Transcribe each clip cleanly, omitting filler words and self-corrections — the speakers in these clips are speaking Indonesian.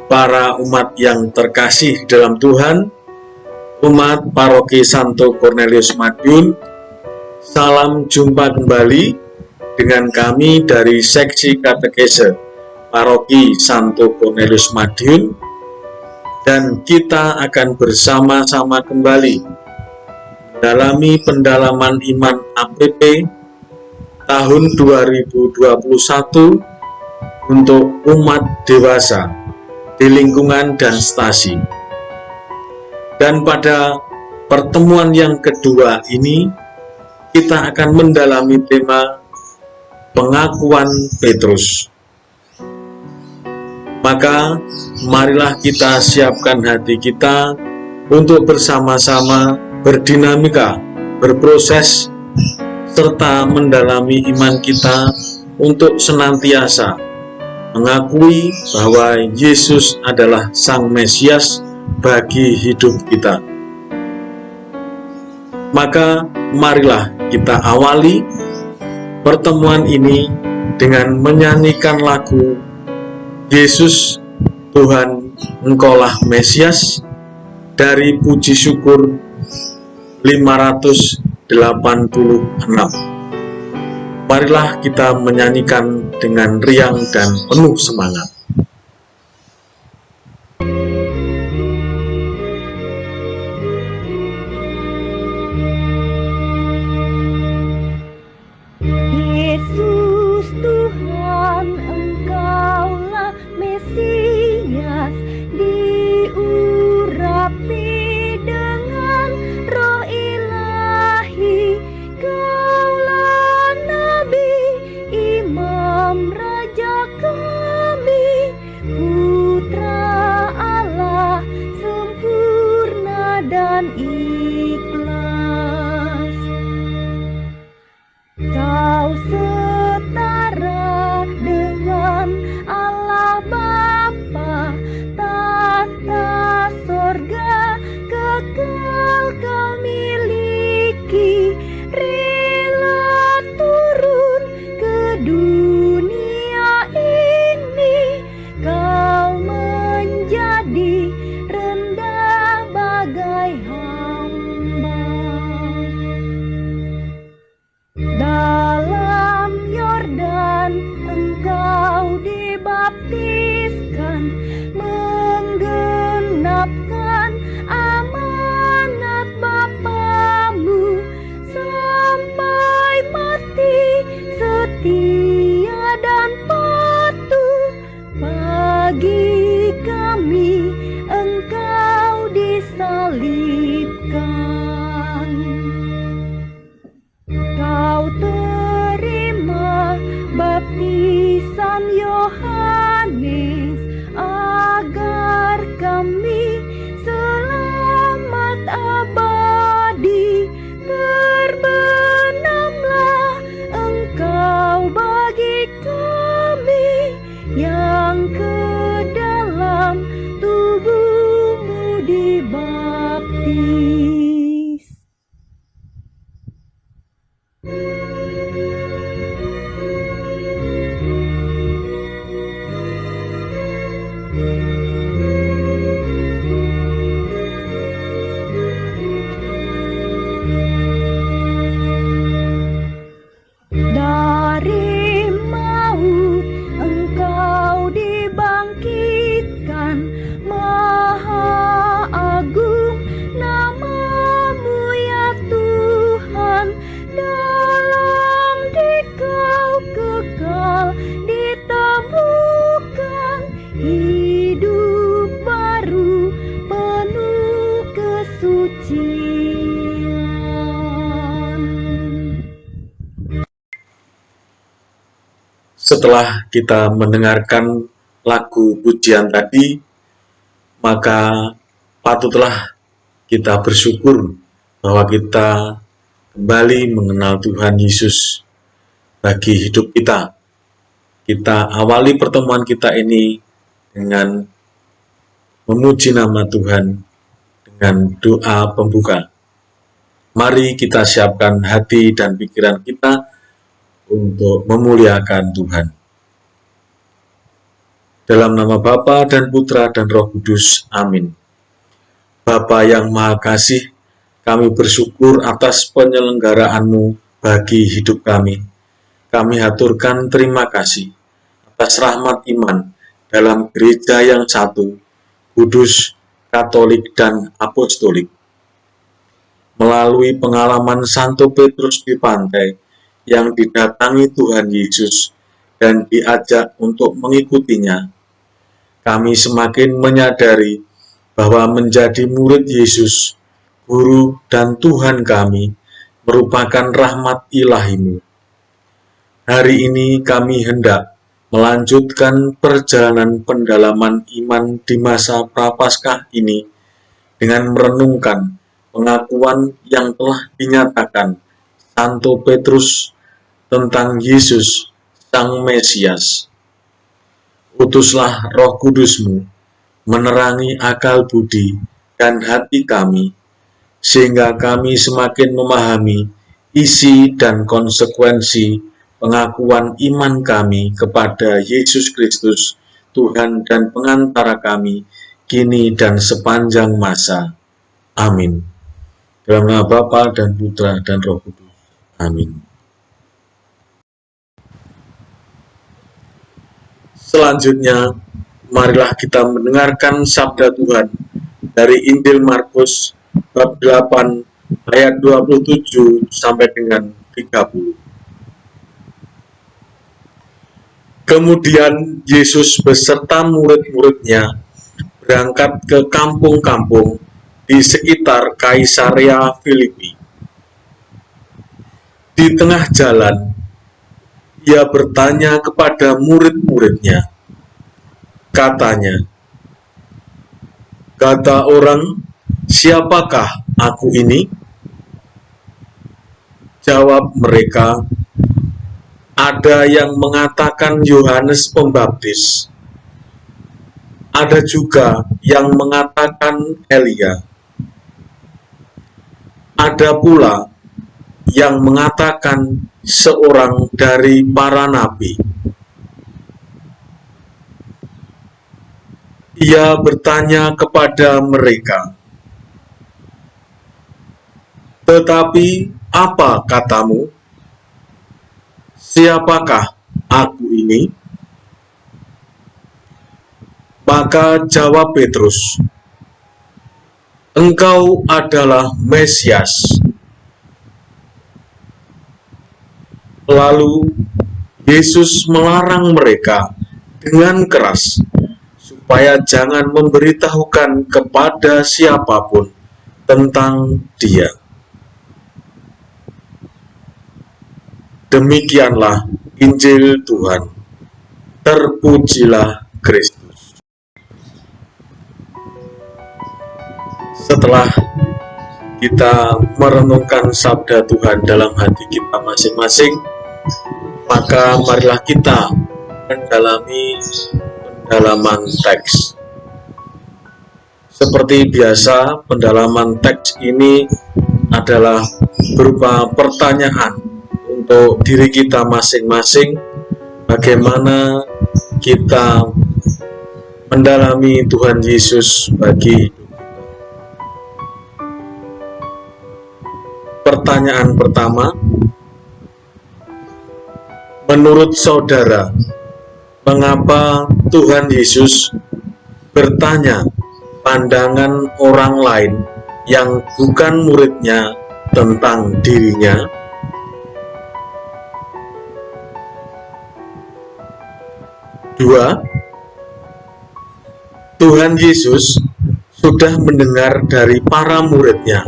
para umat yang terkasih dalam Tuhan, umat Paroki Santo Cornelius Madiun, salam jumpa kembali dengan kami dari Seksi Katekese Paroki Santo Cornelius Madiun, dan kita akan bersama-sama kembali mendalami pendalaman iman APP tahun 2021 untuk umat dewasa di lingkungan dan stasi. Dan pada pertemuan yang kedua ini, kita akan mendalami tema pengakuan Petrus. Maka marilah kita siapkan hati kita untuk bersama-sama berdinamika, berproses, serta mendalami iman kita untuk senantiasa mengakui bahwa Yesus adalah Sang Mesias bagi hidup kita. Maka marilah kita awali pertemuan ini dengan menyanyikan lagu Yesus Tuhan Engkaulah Mesias dari puji syukur 586. Marilah kita menyanyikan dengan riang dan penuh semangat. Yesus Tuhan, Engkaulah Mesias, diurapi dengan Roh Ilahi. Kaulah Nabi, Imam, Raja kami, Putra Allah, sempurna dan ikhlas. Kau setara dengan Allah Bapa, tahta sorga kekal kau miliki, rela turun ke dunia ini, kau menjadi rendah bagai hamba. Dalam Yordan engkau dibaptiskan, menggenapkan amanat Bapamu, sampai mati setia dan patuh bagi kami, engkau disalibkan. Kau terima baptisan Yohanes agar kami selamat abadi. Terbenamlah engkau bagi kami yang ke dalam tubuhmu dibaptis. Dari maut engkau dibangkitkan, Maha Agung namamu ya Tuhan. Dalam Dikau kekal ditemukan hidup baru penuh kesucian. Setelah kita mendengarkan lagu pujian tadi, maka patutlah kita bersyukur bahwa kita kembali mengenal Tuhan Yesus bagi hidup kita. Kita awali pertemuan kita ini dengan memuji nama Tuhan dengan doa pembuka. Mari kita siapkan hati dan pikiran kita untuk memuliakan Tuhan. Dalam nama Bapa dan Putra dan Roh Kudus. Amin. Bapa yang Maha Kasih, kami bersyukur atas penyelenggaraanmu bagi hidup kami. Kami haturkan terima kasih atas rahmat iman dalam gereja yang satu, kudus, katolik, dan apostolik. Melalui pengalaman Santo Petrus di pantai yang didatangi Tuhan Yesus dan diajak untuk mengikutinya, kami semakin menyadari bahwa menjadi murid Yesus, Guru dan Tuhan kami, merupakan rahmat ilahi-Mu. Hari ini kami hendak melanjutkan perjalanan pendalaman iman di masa Prapaskah ini dengan merenungkan pengakuan yang telah dinyatakan Santo Petrus tentang Yesus, Sang Mesias. Utuslah Roh Kudus-Mu menerangi akal budi dan hati kami, sehingga kami semakin memahami isi dan konsekuensi pengakuan iman kami kepada Yesus Kristus, Tuhan dan pengantara kami, kini dan sepanjang masa. Amin. Dalam nama Bapa dan Putra dan Roh Kudus. Amin. Selanjutnya, marilah kita mendengarkan sabda Tuhan dari Injil Markus bab 8 ayat 27 sampai dengan 30. Kemudian Yesus beserta murid-muridnya berangkat ke kampung-kampung di sekitar Kaisarea Filipi. Di tengah jalan, Ia bertanya kepada murid-muridnya. Katanya, "Kata orang, siapakah aku ini?" Jawab mereka, "Ada yang mengatakan Yohanes Pembaptis, ada juga yang mengatakan Elia, ada pula yang mengatakan seorang dari para nabi." Ia bertanya kepada mereka, "Tetapi apa katamu? Siapakah aku ini?" Maka jawab Petrus, "Engkau adalah Mesias." Lalu Yesus melarang mereka dengan keras supaya jangan memberitahukan kepada siapapun tentang Dia. Demikianlah Injil Tuhan. Terpujilah Kristus. Setelah kita merenungkan sabda Tuhan dalam hati kita masing-masing, maka marilah kita mendalami pendalaman teks. Seperti biasa, pendalaman teks ini adalah berupa pertanyaan untuk diri kita masing-masing, bagaimana kita mendalami Tuhan Yesus bagi hidup kita. Pertanyaan pertama, menurut saudara, mengapa Tuhan Yesus bertanya pandangan orang lain yang bukan muridnya tentang dirinya? Dua, Tuhan Yesus sudah mendengar dari para muridnya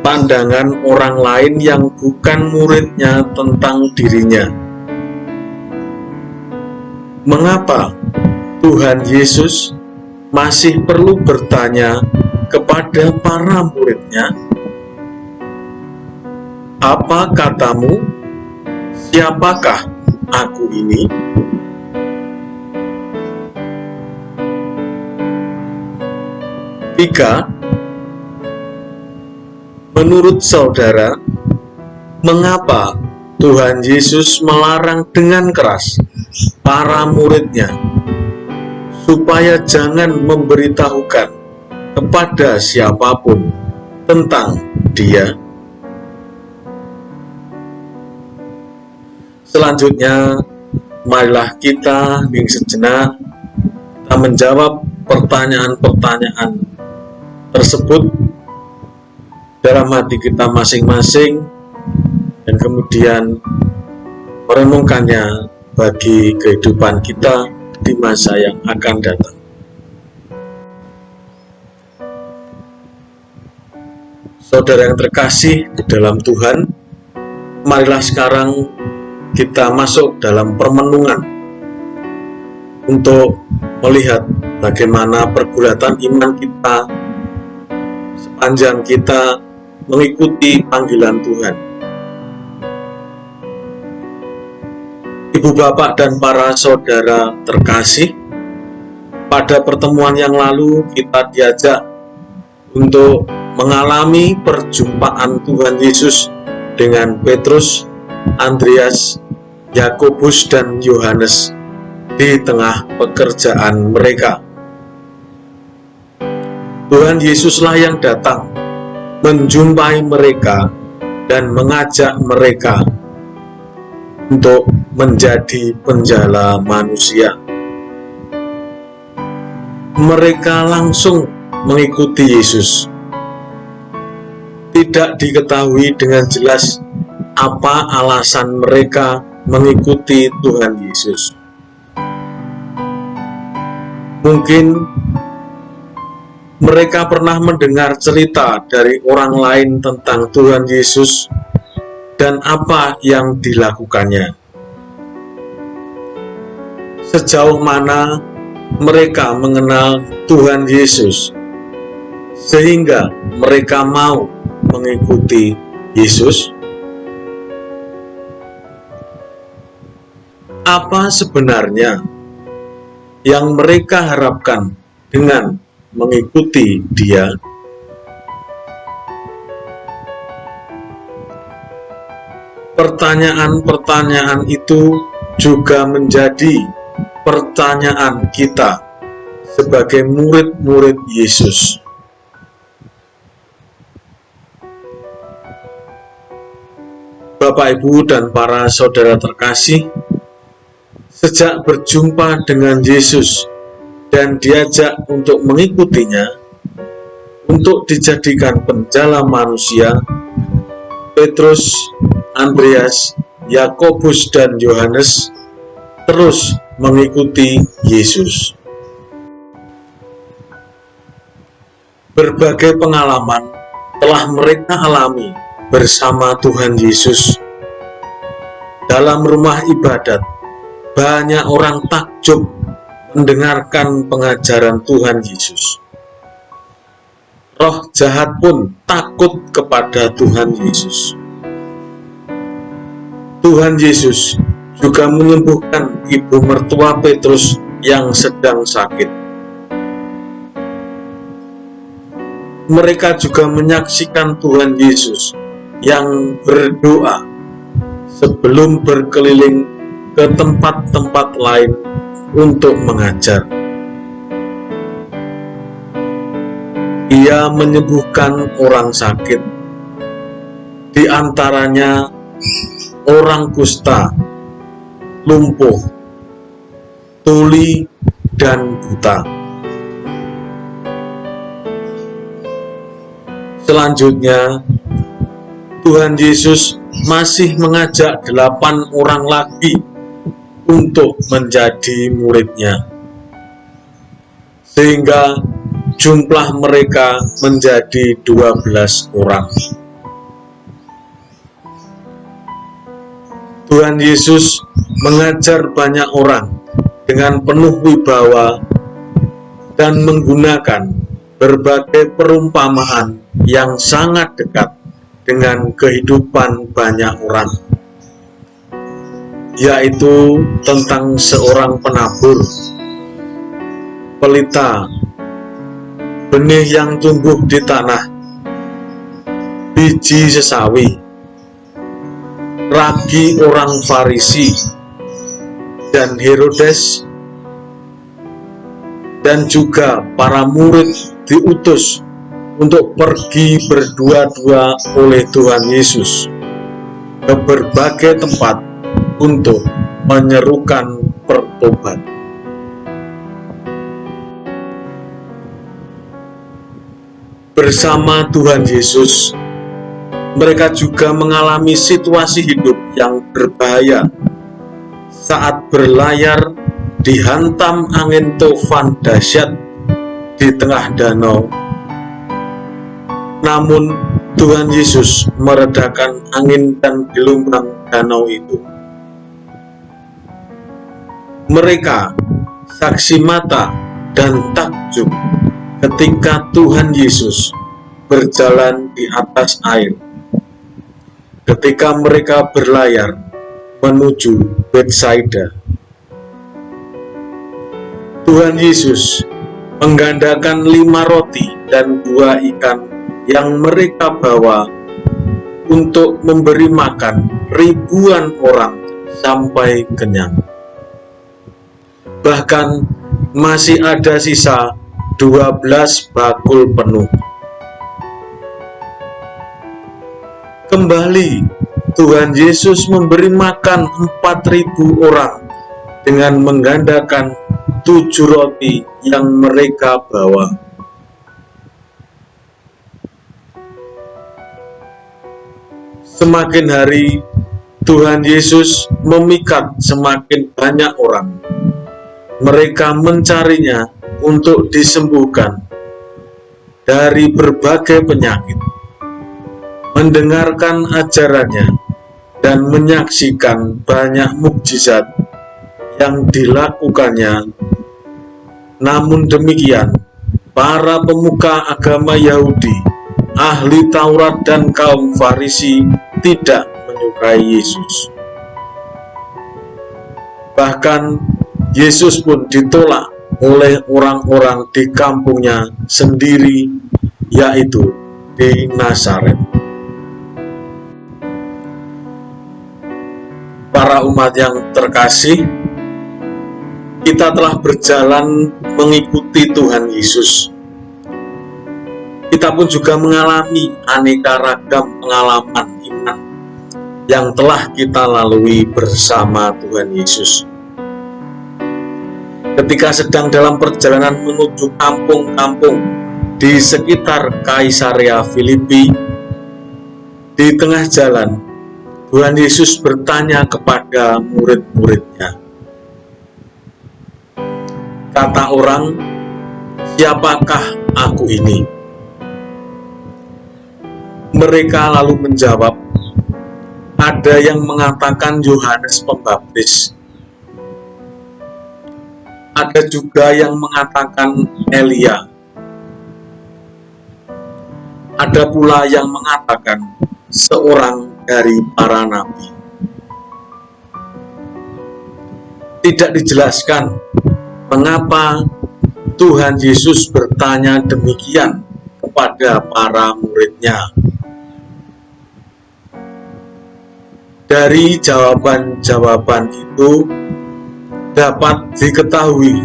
pandangan orang lain yang bukan muridnya tentang dirinya. Mengapa Tuhan Yesus masih perlu bertanya kepada para muridnya? Apa katamu? Siapakah aku ini? Tiga, menurut saudara, mengapa Tuhan Yesus melarang dengan keras para muridnya supaya jangan memberitahukan kepada siapapun tentang dia. Selanjutnya, marilah kita hening sejenak, kita menjawab pertanyaan-pertanyaan tersebut dalam hati kita masing-masing, dan kemudian merenungkannya bagi kehidupan kita di masa yang akan datang. Saudara yang terkasih di dalam Tuhan, marilah sekarang kita masuk dalam permenungan untuk melihat bagaimana pergulatan iman kita sepanjang kita mengikuti panggilan Tuhan. Ibu, bapak, dan para saudara terkasih, pada pertemuan yang lalu kita diajak untuk mengalami perjumpaan Tuhan Yesus dengan Petrus, Andreas, Yakobus, dan Yohanes di tengah pekerjaan mereka. Tuhan Yesuslah yang datang menjumpai mereka dan mengajak mereka untuk menjadi penjala manusia. Mereka langsung mengikuti Yesus. Tidak diketahui dengan jelas apa alasan mereka mengikuti Tuhan Yesus. Mungkin mereka pernah mendengar cerita dari orang lain tentang Tuhan Yesus dan apa yang dilakukannya. Sejauh mana mereka mengenal Tuhan Yesus sehingga mereka mau mengikuti Yesus? Apa sebenarnya yang mereka harapkan dengan mengikuti Dia? Pertanyaan-pertanyaan itu juga menjadi pertanyaan kita sebagai murid-murid Yesus. Bapak, Ibu, dan para saudara terkasih, sejak berjumpa dengan Yesus dan diajak untuk mengikutinya, untuk dijadikan penjala manusia, Petrus, Andreas, Yakobus, dan Yohanes terus mengikuti Yesus. Berbagai pengalaman telah mereka alami bersama Tuhan Yesus. Dalam rumah ibadat, banyak orang takjub mendengarkan pengajaran Tuhan Yesus. Roh jahat pun takut kepada Tuhan Yesus. Tuhan Yesus juga menyembuhkan ibu mertua Petrus yang sedang sakit. Mereka juga menyaksikan Tuhan Yesus yang berdoa sebelum berkeliling ke tempat-tempat lain untuk mengajar. Ia menyembuhkan orang sakit, di antaranya orang kusta, lumpuh, tuli, dan buta. Selanjutnya, Tuhan Yesus masih mengajak 8 orang lagi untuk menjadi muridnya, sehingga jumlah mereka menjadi 12 orang. Tuhan Yesus mengajar banyak orang dengan penuh wibawa dan menggunakan berbagai perumpamaan yang sangat dekat dengan kehidupan banyak orang, yaitu tentang seorang penabur, pelita, benih yang tumbuh di tanah, biji sesawi, ragi orang Farisi, dan Herodes, dan juga para murid diutus untuk pergi berdua-dua oleh Tuhan Yesus ke berbagai tempat untuk menyerukan pertobatan. Bersama Tuhan Yesus, mereka juga mengalami situasi hidup yang berbahaya saat berlayar dihantam angin tofan dahsyat di tengah danau. Namun Tuhan Yesus meredakan angin dan gelombang danau itu. Mereka saksi mata dan takjub ketika Tuhan Yesus berjalan di atas air, ketika mereka berlayar menuju Betsaida. Tuhan Yesus menggandakan 5 roti dan 2 ikan yang mereka bawa untuk memberi makan ribuan orang sampai kenyang. Bahkan masih ada sisa 12 bakul penuh. Kembali Tuhan Yesus memberi makan 4.000 orang dengan menggandakan 7 roti yang mereka bawa. Semakin hari Tuhan Yesus memikat semakin banyak orang. Mereka mencarinya untuk disembuhkan dari berbagai penyakit, mendengarkan ajarannya, dan menyaksikan banyak mukjizat yang dilakukannya. Namun demikian, para pemuka agama Yahudi, ahli Taurat dan kaum Farisi tidak menyukai Yesus. Bahkan Yesus pun ditolak oleh orang-orang di kampungnya sendiri, yaitu di Nazaret. Para umat yang terkasih, kita telah berjalan mengikuti Tuhan Yesus. Kita pun juga mengalami aneka ragam pengalaman iman yang telah kita lalui bersama Tuhan Yesus. Ketika sedang dalam perjalanan menuju kampung-kampung di sekitar Kaisarea Filipi, di tengah jalan, Tuhan Yesus bertanya kepada murid-muridnya. Kata orang, "Siapakah aku ini?" Mereka lalu menjawab, "Ada yang mengatakan Yohanes Pembaptis. Ada juga yang mengatakan Elia. Ada pula yang mengatakan seorang dari para nabi." Tidak dijelaskan mengapa Tuhan Yesus bertanya demikian kepada para muridnya. Dari jawaban-jawaban itu dapat diketahui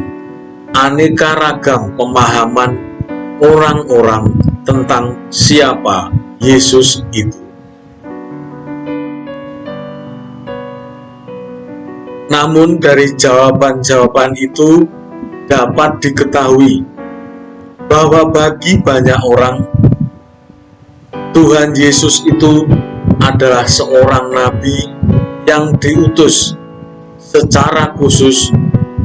aneka ragam pemahaman orang-orang tentang siapa Yesus itu. Namun dari jawaban-jawaban itu dapat diketahui bahwa bagi banyak orang, Tuhan Yesus itu adalah seorang nabi yang diutus secara khusus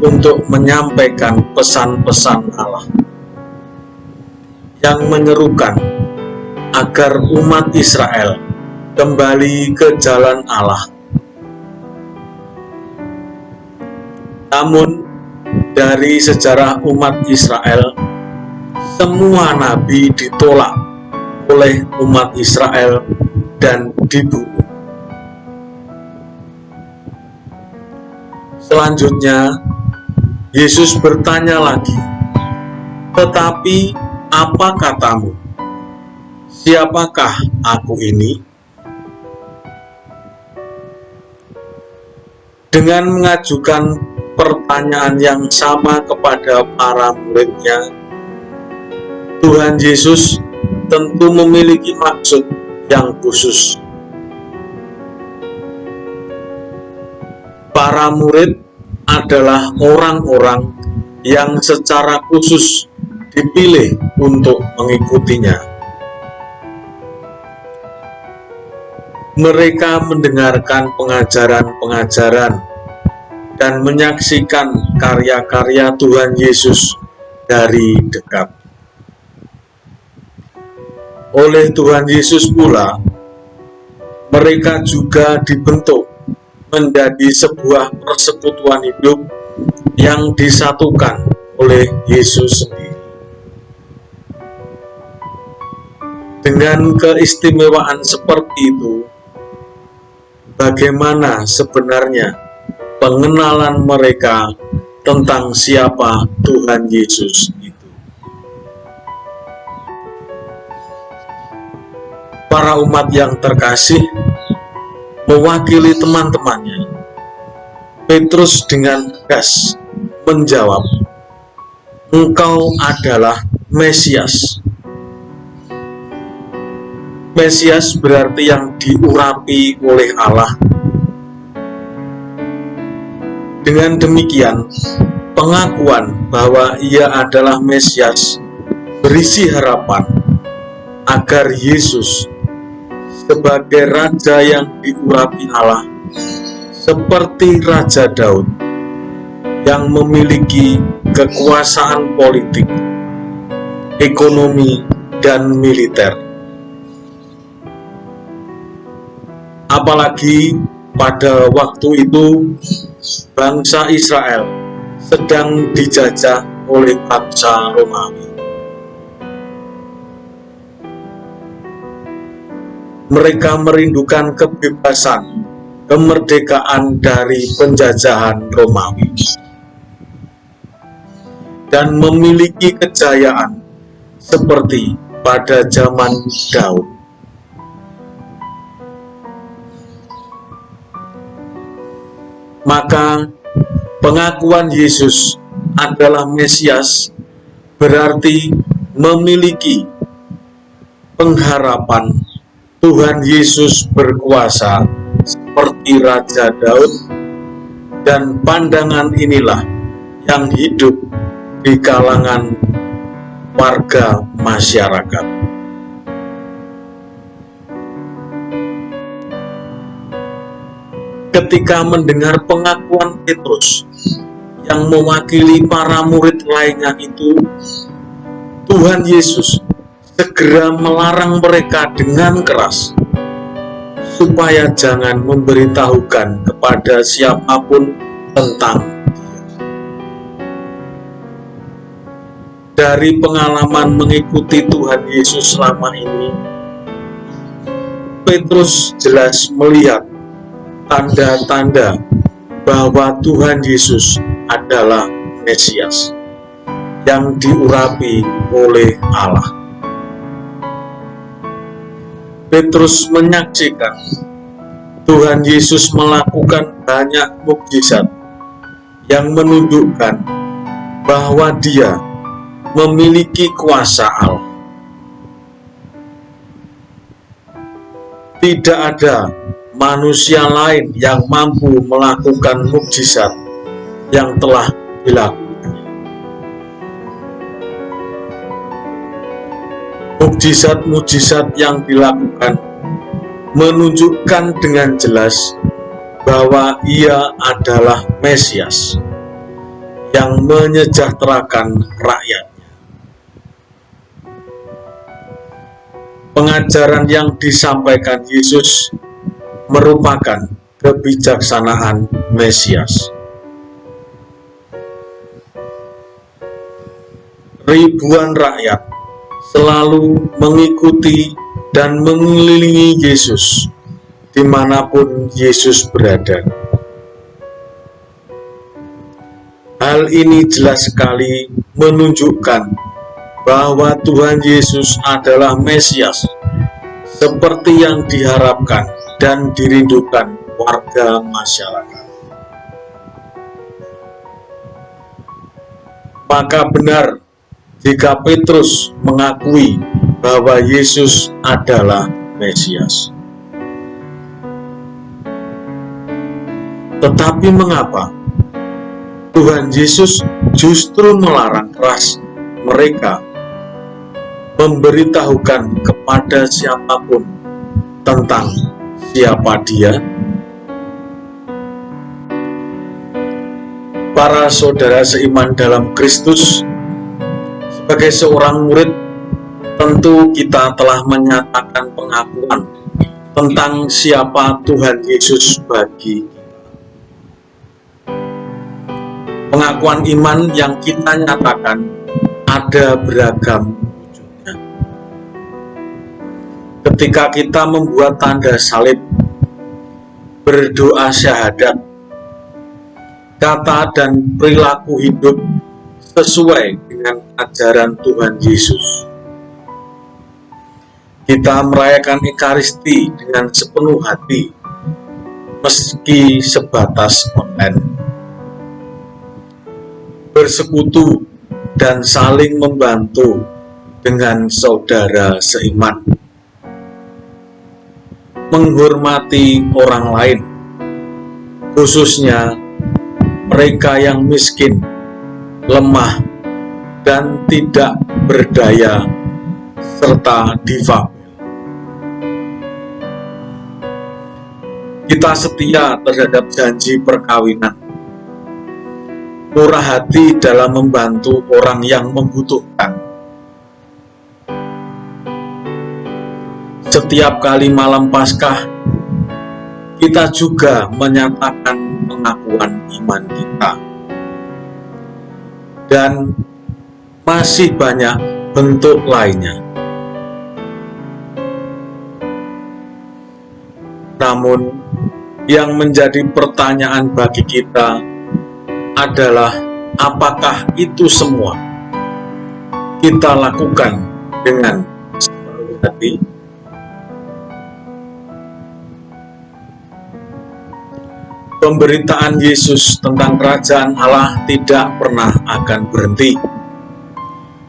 untuk menyampaikan pesan-pesan Allah, yang menyerukan agar umat Israel kembali ke jalan Allah. Namun dari sejarah umat Israel, semua nabi ditolak oleh umat Israel dan dibunuh. Selanjutnya, Yesus bertanya lagi, "Tetapi apa katamu? Siapakah aku ini?" Dengan mengajukan pertanyaan yang sama kepada para muridnya, Tuhan Yesus tentu memiliki maksud yang khusus. Para murid adalah orang-orang yang secara khusus dipilih untuk mengikutinya. Mereka mendengarkan pengajaran-pengajaran dan menyaksikan karya-karya Tuhan Yesus dari dekat. Oleh Tuhan Yesus pula, mereka juga dibentuk menjadi sebuah persekutuan hidup yang disatukan oleh Yesus sendiri. Dengan keistimewaan seperti itu, bagaimana sebenarnya pengenalan mereka tentang siapa Tuhan Yesus itu? Para umat yang terkasih, mewakili teman-temannya, Petrus dengan tegas menjawab, "Engkau adalah Mesias." Mesias berarti yang diurapi oleh Allah. Dengan demikian, pengakuan bahwa ia adalah Mesias berisi harapan agar Yesus sebagai Raja yang diurapi Allah, seperti Raja Daud yang memiliki kekuasaan politik, ekonomi, dan militer. Apalagi pada waktu itu bangsa Israel sedang dijajah oleh bangsa Romawi. Mereka merindukan kebebasan, kemerdekaan dari penjajahan Romawi, dan memiliki kejayaan seperti pada zaman Daud. Maka pengakuan Yesus adalah Mesias berarti memiliki pengharapan Tuhan Yesus berkuasa seperti Raja Daud, dan pandangan inilah yang hidup di kalangan warga masyarakat. Ketika mendengar pengakuan Petrus yang mewakili para murid lainnya itu, Tuhan Yesus segera melarang mereka dengan keras supaya jangan memberitahukan kepada siapapun tentang Dia. Dari pengalaman mengikuti Tuhan Yesus selama ini, Petrus jelas melihat tanda-tanda bahwa Tuhan Yesus adalah Mesias yang diurapi oleh Allah. Petrus menyaksikan Tuhan Yesus melakukan banyak mukjizat yang menunjukkan bahwa Dia memiliki kuasa Allah. Tidak ada manusia lain yang mampu melakukan mukjizat yang telah dilakukan. Mukjizat-mukjizat yang dilakukan menunjukkan dengan jelas bahwa Ia adalah Mesias yang menyejahterakan rakyatnya. Pengajaran yang disampaikan Yesus merupakan kebijaksanaan Mesias. Ribuan rakyat selalu mengikuti dan mengelilingi Yesus dimanapun Yesus berada. Hal ini jelas sekali menunjukkan bahwa Tuhan Yesus adalah Mesias seperti yang diharapkan dan dirindukan warga masyarakat. Maka benar jika Petrus mengakui bahwa Yesus adalah Mesias. Tetapi mengapa Tuhan Yesus justru melarang keras mereka memberitahukan kepada siapapun tentang siapa Dia? Para saudara seiman dalam Kristus, sebagai seorang murid, tentu kita telah menyatakan pengakuan tentang siapa Tuhan Yesus bagi kita. Pengakuan iman yang kita nyatakan ada beragam wujudnya. Ketika kita membuat tanda salib, berdoa syahadat, kata dan perilaku hidup sesuai dengan ajaran Tuhan Yesus. Kita merayakan Ekaristi dengan sepenuh hati, meski sebatas online. Bersekutu dan saling membantu dengan saudara seiman. Menghormati orang lain, khususnya mereka yang miskin, lemah, dan tidak berdaya, serta difabel. Kita setia terhadap janji perkawinan, murah hati dalam membantu orang yang membutuhkan. Setiap kali malam Paskah, kita juga menyatakan pengakuan iman kita. Dan masih banyak bentuk lainnya. Namun, yang menjadi pertanyaan bagi kita adalah apakah itu semua kita lakukan dengan sepenuh hati? Pemberitaan Yesus tentang kerajaan Allah tidak pernah akan berhenti.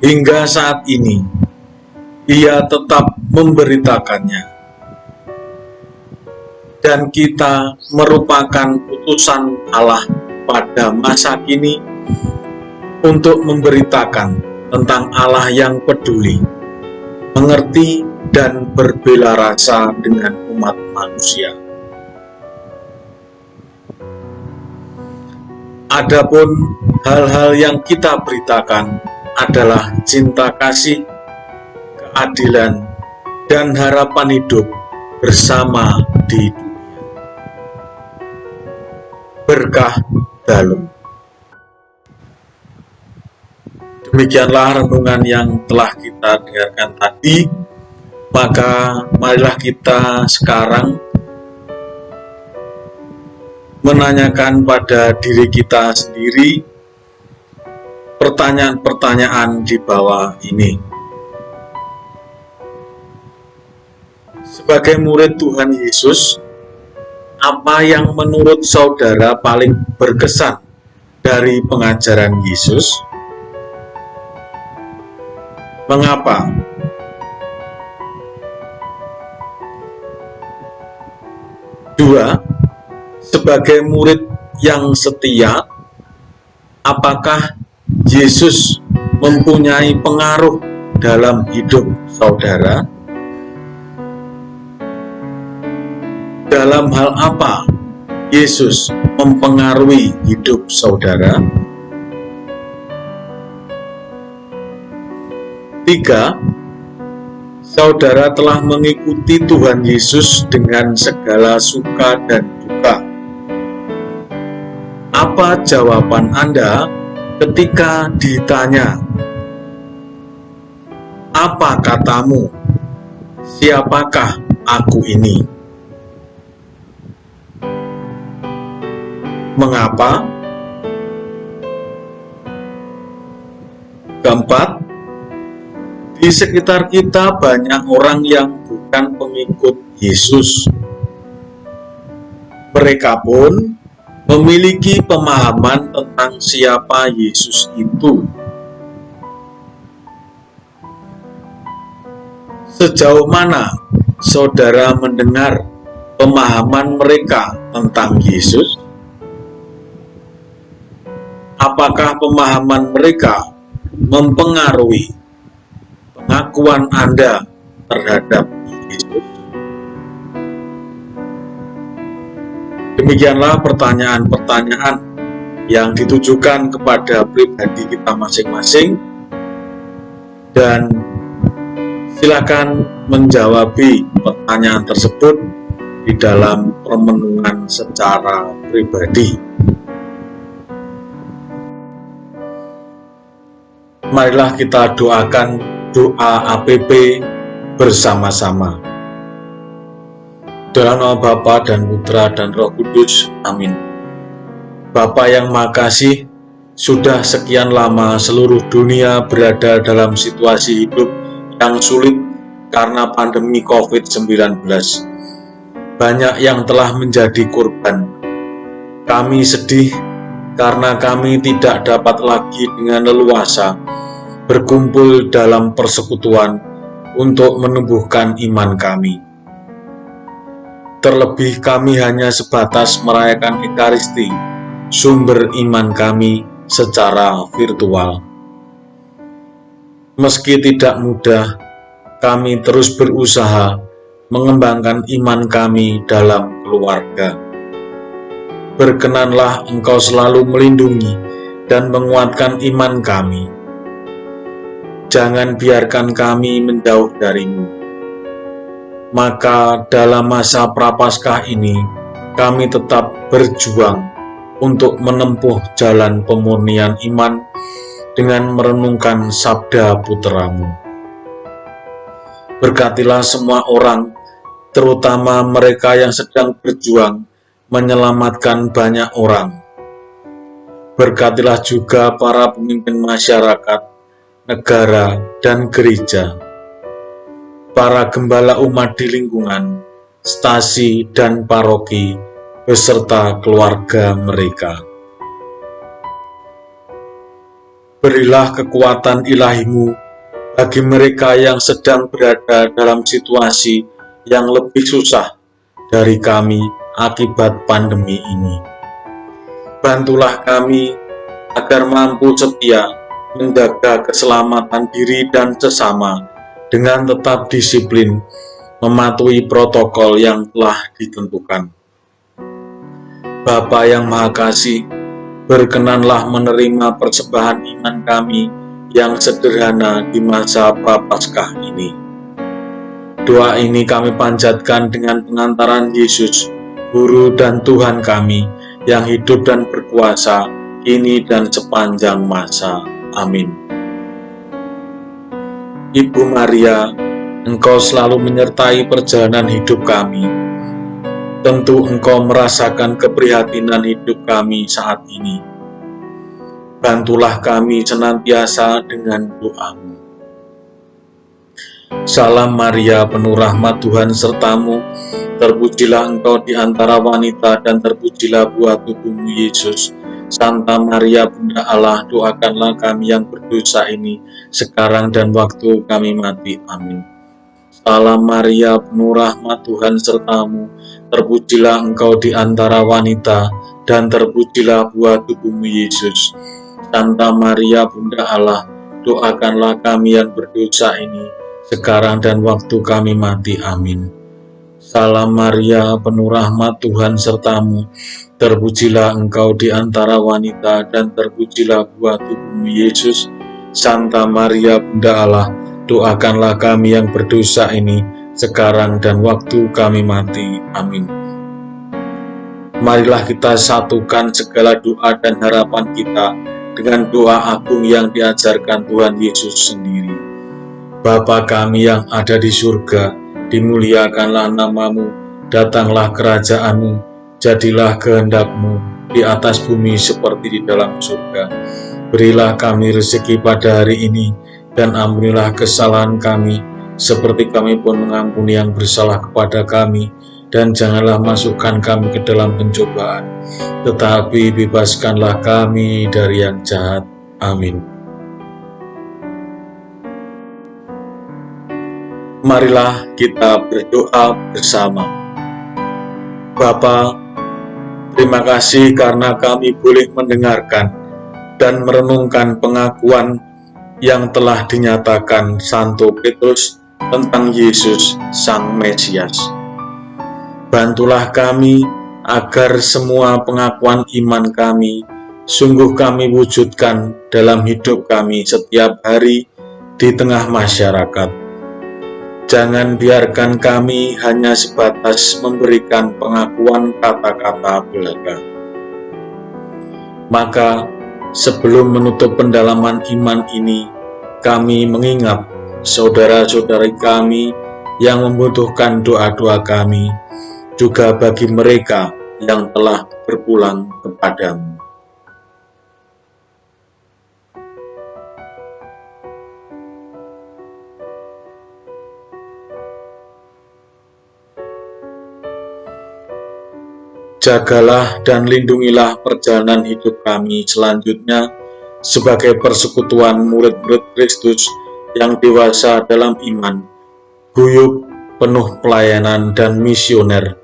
Hingga saat ini, Ia tetap memberitakannya. Dan kita merupakan utusan Allah pada masa kini untuk memberitakan tentang Allah yang peduli, mengerti, dan berbela rasa dengan umat manusia. Adapun hal-hal yang kita beritakan adalah cinta kasih, keadilan, dan harapan hidup bersama di dunia. Berkah Dalem. Demikianlah renungan yang telah kita dengarkan tadi. Maka marilah kita sekarang menanyakan pada diri kita sendiri pertanyaan-pertanyaan di bawah ini. Sebagai murid Tuhan Yesus, apa yang menurut saudara paling berkesan dari pengajaran Yesus? Mengapa? Dua, sebagai murid yang setia, apakah Yesus mempunyai pengaruh dalam hidup saudara? Dalam hal apa Yesus mempengaruhi hidup saudara? Tiga, saudara telah mengikuti Tuhan Yesus dengan segala suka dan duka. Apa jawaban Anda ketika ditanya, "Apa katamu? Siapakah aku ini?" Mengapa? Keempat, di sekitar kita banyak orang yang bukan pengikut Yesus. Mereka pun memiliki pemahaman tentang siapa Yesus itu, Sejauh mana saudara mendengar pemahaman mereka tentang Yesus? Apakah pemahaman mereka mempengaruhi pengakuan Anda terhadap Yesus? Demikianlah pertanyaan-pertanyaan yang ditujukan kepada pribadi kita masing-masing, dan silakan menjawab pertanyaan tersebut di dalam permenungan secara pribadi. Marilah kita doakan doa APP bersama-sama. Dalam nama Bapa dan Putra dan Roh Kudus. Amin. Bapa yang Maha Kasih, sudah sekian lama seluruh dunia berada dalam situasi hidup yang sulit karena pandemi COVID-19. Banyak yang telah menjadi korban. Kami sedih karena kami tidak dapat lagi dengan leluasa berkumpul dalam persekutuan untuk menumbuhkan iman kami. Terlebih kami hanya sebatas merayakan Ekaristi, sumber iman kami, secara virtual. Meski tidak mudah, kami terus berusaha mengembangkan iman kami dalam keluarga. Berkenanlah Engkau selalu melindungi dan menguatkan iman kami. Jangan biarkan kami menjauh dari-Mu. Maka dalam masa Prapaskah ini, kami tetap berjuang untuk menempuh jalan pemurnian iman dengan merenungkan sabda Putra-Mu. Berkatilah semua orang, terutama mereka yang sedang berjuang menyelamatkan banyak orang. Berkatilah juga para pemimpin masyarakat, negara, dan gereja, para gembala umat di lingkungan, stasi, dan paroki, beserta keluarga mereka. Berilah kekuatan ilahi-Mu bagi mereka yang sedang berada dalam situasi yang lebih susah dari kami akibat pandemi ini. Bantulah kami agar mampu setia menjaga keselamatan diri dan sesama dengan tetap disiplin mematuhi protokol yang telah ditentukan. Bapa yang Maha Kasih, berkenanlah menerima persembahan iman kami yang sederhana di masa Prapaskah ini. Doa ini kami panjatkan dengan pengantaran Yesus, Guru dan Tuhan kami, yang hidup dan berkuasa kini dan sepanjang masa. Amin. Ibu Maria, Engkau selalu menyertai perjalanan hidup kami. Tentu Engkau merasakan keprihatinan hidup kami saat ini. Bantulah kami senantiasa dengan doa-Mu. Salam Maria, penuh rahmat Tuhan sertamu, terpujilah Engkau di antara wanita dan terpujilah buah tubuh-Mu Yesus. Santa Maria Bunda Allah, doakanlah kami yang berdosa ini, sekarang dan waktu kami mati. Amin. Salam Maria, penuh rahmat Tuhan sertamu, terpujilah Engkau di antara wanita, dan terpujilah buah tubuh-Mu Yesus. Santa Maria Bunda Allah, doakanlah kami yang berdosa ini, sekarang dan waktu kami mati. Amin. Salam Maria, penuh rahmat Tuhan sertamu, terpujilah Engkau di antara wanita, dan terpujilah buah tubuh-Mu Yesus. Santa Maria Bunda Allah, doakanlah kami yang berdosa ini, sekarang dan waktu kami mati. Amin. Marilah kita satukan segala doa dan harapan kita dengan doa agung yang diajarkan Tuhan Yesus sendiri. Bapa kami yang ada di surga, dimuliakanlah nama-Mu, datanglah kerajaan-Mu, jadilah kehendak-Mu di atas bumi seperti di dalam surga. Berilah kami rezeki pada hari ini, dan ampunilah kesalahan kami, seperti kami pun mengampuni yang bersalah kepada kami. Dan janganlah masukkan kami ke dalam pencobaan, tetapi bebaskanlah kami dari yang jahat. Amin. Marilah kita berdoa bersama. Bapa, terima kasih karena kami boleh mendengarkan dan merenungkan pengakuan yang telah dinyatakan Santo Petrus tentang Yesus Sang Mesias. Bantulah kami agar semua pengakuan iman kami sungguh kami wujudkan dalam hidup kami setiap hari di tengah masyarakat. Jangan biarkan kami hanya sebatas memberikan pengakuan kata-kata belaka. Maka, sebelum menutup pendalaman iman ini, kami mengingat saudara-saudari kami yang membutuhkan doa-doa kami, juga bagi mereka yang telah berpulang kepadamu. Jagalah dan lindungilah perjalanan hidup kami selanjutnya sebagai persekutuan murid-murid Kristus yang dewasa dalam iman, guyup, penuh pelayanan dan misioner,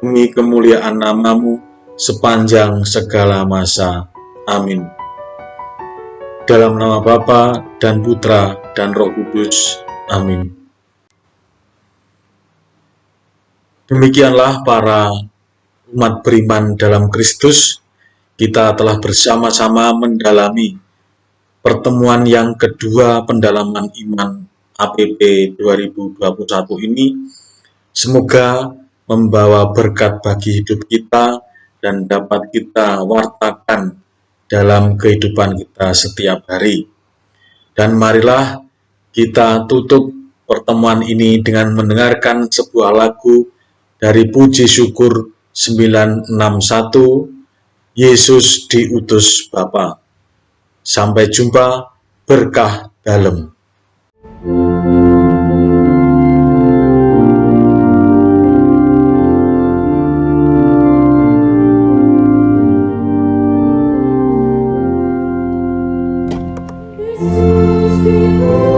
demi kemuliaan nama-Mu sepanjang segala masa. Amin. Dalam nama Bapa dan Putra dan Roh Kudus. Amin. Demikianlah para umat beriman dalam Kristus, kita telah bersama-sama mendalami pertemuan yang kedua pendalaman iman APP 2021 ini. Semoga membawa berkat bagi hidup kita dan dapat kita wartakan dalam kehidupan kita setiap hari. Dan marilah kita tutup pertemuan ini dengan mendengarkan sebuah lagu dari Puji Syukur 961, Yesus diutus Bapa. Sampai jumpa, berkah dalem. Yesus diutus